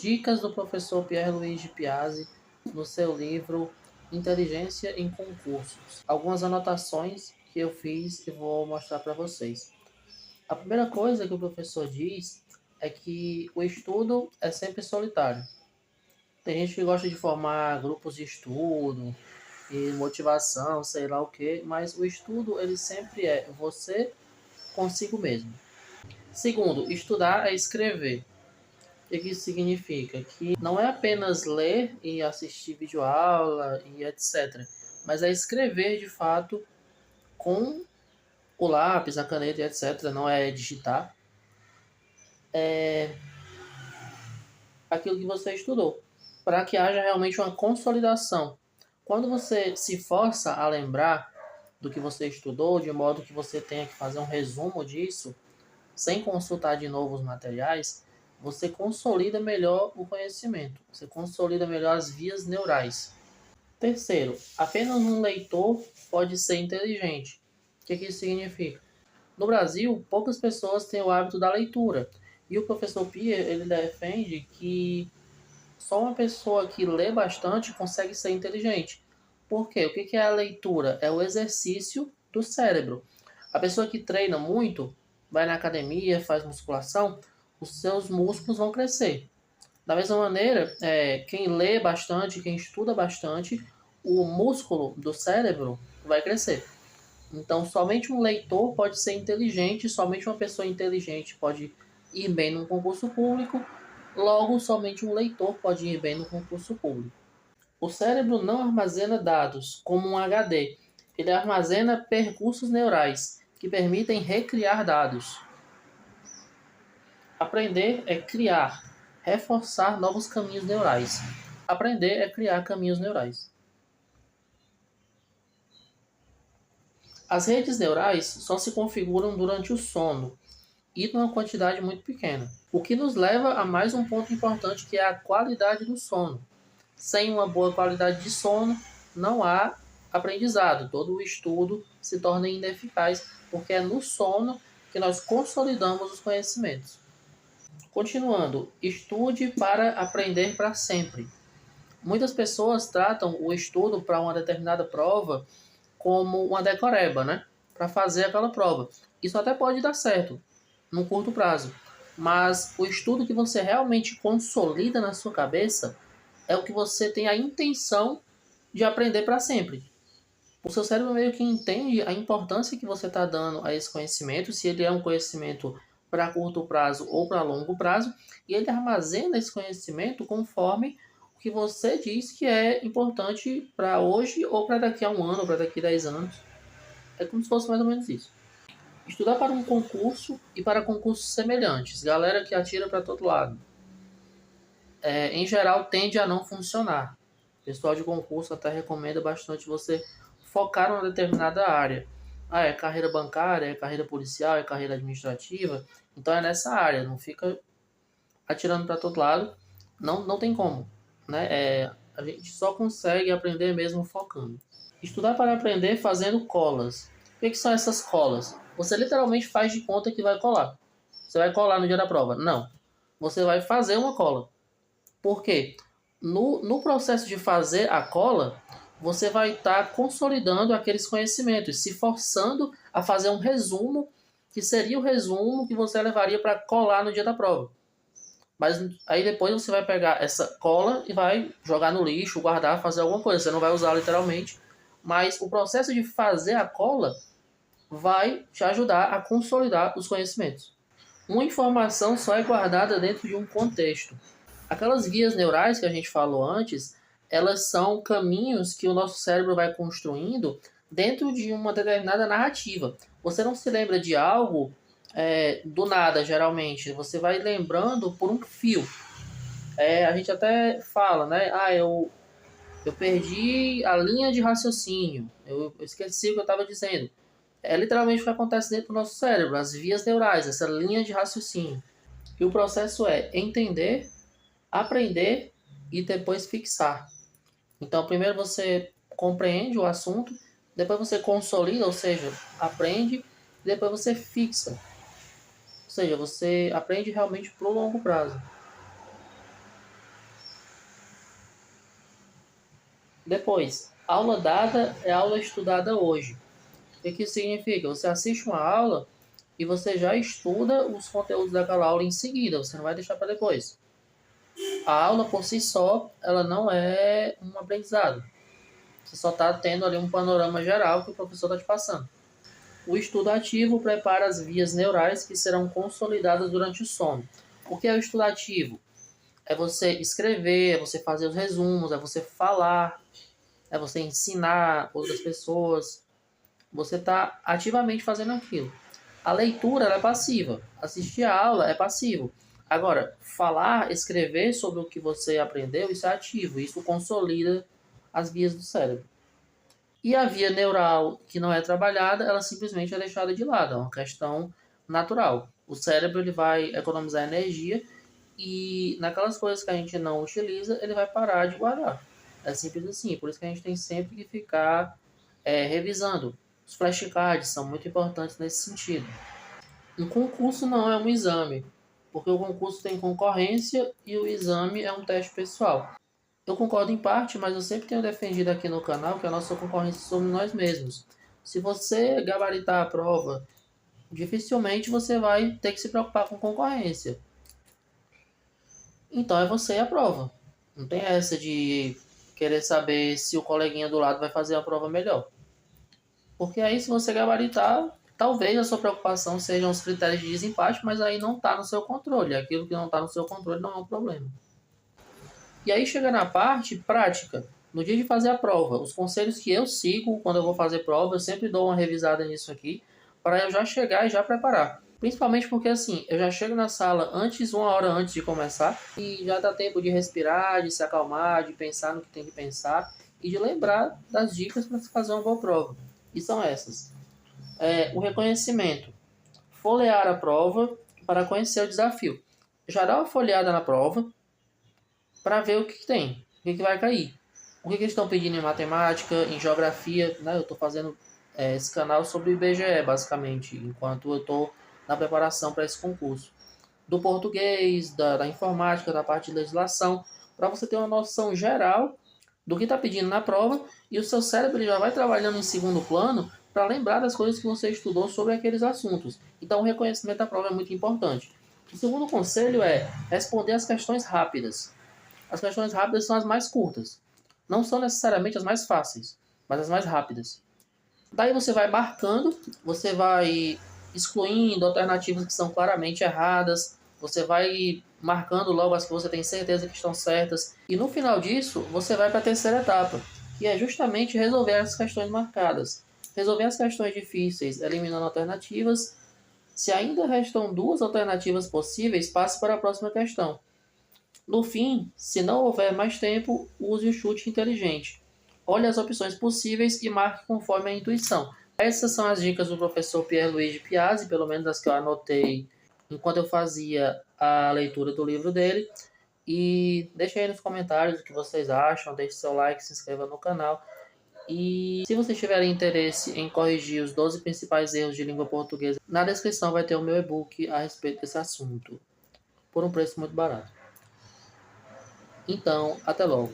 Dicas do professor Pierluigi Piazzi no seu livro Inteligência em Concursos. Algumas anotações que eu fiz e vou mostrar para vocês. A primeira coisa que o professor diz é que o estudo é sempre solitário. Tem gente que gosta de formar grupos de estudo e motivação, sei lá o que, mas o estudo ele sempre é você consigo mesmo. Segundo, estudar é escrever. O que isso significa? Que não é apenas ler e assistir videoaula e etc. Mas é escrever de fato com o lápis, a caneta e etc. Não é digitar. É aquilo que você estudou. Para que haja realmente uma consolidação. Quando você se força a lembrar do que você estudou, de modo que você tenha que fazer um resumo disso, sem consultar de novo os materiais, você consolida melhor o conhecimento, você consolida melhor as vias neurais. Terceiro, apenas um leitor pode ser inteligente. O que isso significa? No Brasil, poucas pessoas têm o hábito da leitura, e o professor Pierre ele defende que só uma pessoa que lê bastante consegue ser inteligente. Por quê? O que é a leitura? É o exercício do cérebro. A pessoa que treina muito, vai na academia, faz musculação, os seus músculos vão crescer. Da mesma maneira, quem lê bastante, quem estuda bastante, o músculo do cérebro vai crescer. Então, somente um leitor pode ser inteligente, somente uma pessoa inteligente pode ir bem num concurso público, logo, somente um leitor pode ir bem no concurso público. O cérebro não armazena dados como um HD, ele armazena percursos neurais que permitem recriar dados. Aprender é criar, reforçar novos caminhos neurais. Aprender é criar caminhos neurais. As redes neurais só se configuram durante o sono e numa quantidade muito pequena. O que nos leva a mais um ponto importante, que é a qualidade do sono. Sem uma boa qualidade de sono, não há aprendizado. Todo o estudo se torna ineficaz, porque é no sono que nós consolidamos os conhecimentos. Continuando, estude para aprender para sempre. Muitas pessoas tratam o estudo para uma determinada prova como uma decoreba, né? Para fazer aquela prova. Isso até pode dar certo, no curto prazo. Mas o estudo que você realmente consolida na sua cabeça é o que você tem a intenção de aprender para sempre. O seu cérebro meio que entende a importância que você está dando a esse conhecimento, se ele é um conhecimento para curto prazo ou para longo prazo, e ele armazena esse conhecimento conforme o que você diz que é importante para hoje ou para daqui a um ano ou para daqui a 10 anos. É como se fosse mais ou menos isso. Estudar para um concurso e para concursos semelhantes. Galera que atira para todo lado. Em geral, tende a não funcionar. O pessoal de concurso até recomenda bastante você focar numa determinada área. É carreira bancária, é carreira policial, é carreira administrativa. Então é nessa área, não fica atirando para todo lado. Não tem como. Né? A gente só consegue aprender mesmo focando. Estudar para aprender fazendo colas. O que são essas colas? Você literalmente faz de conta que vai colar. Você vai colar no dia da prova? Não. Você vai fazer uma cola. Por quê? No processo de fazer a cola, você vai estar consolidando aqueles conhecimentos, se forçando a fazer um resumo, que seria o resumo que você levaria para colar no dia da prova. Mas aí depois você vai pegar essa cola e vai jogar no lixo, guardar, fazer alguma coisa. Você não vai usar literalmente, mas o processo de fazer a cola vai te ajudar a consolidar os conhecimentos. Uma informação só é guardada dentro de um contexto. Aquelas vias neurais que a gente falou antes, elas são caminhos que o nosso cérebro vai construindo dentro de uma determinada narrativa. Você não se lembra de algo do nada, geralmente. Você vai lembrando por um fio. A gente até fala, né? Eu perdi a linha de raciocínio. Eu esqueci o que eu estava dizendo. É literalmente o que acontece dentro do nosso cérebro, as vias neurais, essa linha de raciocínio. E o processo é entender, aprender e depois fixar. Então, primeiro você compreende o assunto, depois você consolida, ou seja, aprende, e depois você fixa. Ou seja, você aprende realmente para o longo prazo. Depois, aula dada é aula estudada hoje. O que isso significa? Você assiste uma aula e você já estuda os conteúdos daquela aula em seguida, você não vai deixar para depois. A aula por si só, ela não é um aprendizado. Você só está tendo ali um panorama geral que o professor está te passando. O estudo ativo prepara as vias neurais que serão consolidadas durante o sono. O que é o estudo ativo? É você escrever, é você fazer os resumos, é você falar, é você ensinar outras pessoas. Você está ativamente fazendo aquilo. A leitura ela é passiva. Assistir a aula é passivo. Agora, falar, escrever sobre o que você aprendeu, isso é ativo. Isso consolida as vias do cérebro. E a via neural que não é trabalhada, ela simplesmente é deixada de lado. É uma questão natural. O cérebro ele vai economizar energia e naquelas coisas que a gente não utiliza, ele vai parar de guardar. É simples assim. Por isso que a gente tem sempre que ficar revisando. Os flashcards são muito importantes nesse sentido. Um concurso não é um exame, porque o concurso tem concorrência e o exame é um teste pessoal. Eu concordo em parte, mas eu sempre tenho defendido aqui no canal que a nossa concorrência somos nós mesmos. Se você gabaritar a prova, dificilmente você vai ter que se preocupar com concorrência. Então é você e a prova. Não tem essa de querer saber se o coleguinha do lado vai fazer a prova melhor. Porque aí, se você gabaritar, talvez a sua preocupação sejam os critérios de desempate, mas aí não está no seu controle. Aquilo que não está no seu controle não é um problema. E aí chega na parte prática. No dia de fazer a prova, os conselhos que eu sigo quando eu vou fazer prova, eu sempre dou uma revisada nisso aqui, para eu já chegar e já preparar. Principalmente porque assim, eu já chego na sala antes, 1 hora antes de começar, e já dá tempo de respirar, de se acalmar, de pensar no que tem que pensar e de lembrar das dicas para fazer uma boa prova. E são essas. O reconhecimento. Folhear a prova para conhecer o desafio. Já dá uma folheada na prova para ver o que tem, o que vai cair. O que eles estão pedindo em matemática, em geografia, né? Eu estou fazendo esse canal sobre o IBGE, basicamente, enquanto eu estou na preparação para esse concurso. Do português, da informática, da parte de legislação, para você ter uma noção geral do que está pedindo na prova e o seu cérebro ele já vai trabalhando em segundo plano para lembrar das coisas que você estudou sobre aqueles assuntos. Então, o reconhecimento da prova é muito importante. O segundo conselho é responder as questões rápidas. As questões rápidas são as mais curtas. Não são necessariamente as mais fáceis, mas as mais rápidas. Daí você vai marcando, você vai excluindo alternativas que são claramente erradas, você vai marcando logo as que você tem certeza que estão certas. E no final disso, você vai para a terceira etapa, que é justamente resolver as questões marcadas. Resolver as questões difíceis, eliminando alternativas. Se ainda restam 2 alternativas possíveis, passe para a próxima questão. No fim, se não houver mais tempo, use o chute inteligente. Olhe as opções possíveis e marque conforme a intuição. Essas são as dicas do professor Pierluigi Piazzi, pelo menos as que eu anotei enquanto eu fazia a leitura do livro dele. E deixe aí nos comentários o que vocês acham, deixe seu like, se inscreva no canal. E se vocês tiverem interesse em corrigir os 12 principais erros de língua portuguesa, na descrição vai ter o meu e-book a respeito desse assunto, por um preço muito barato. Então, até logo.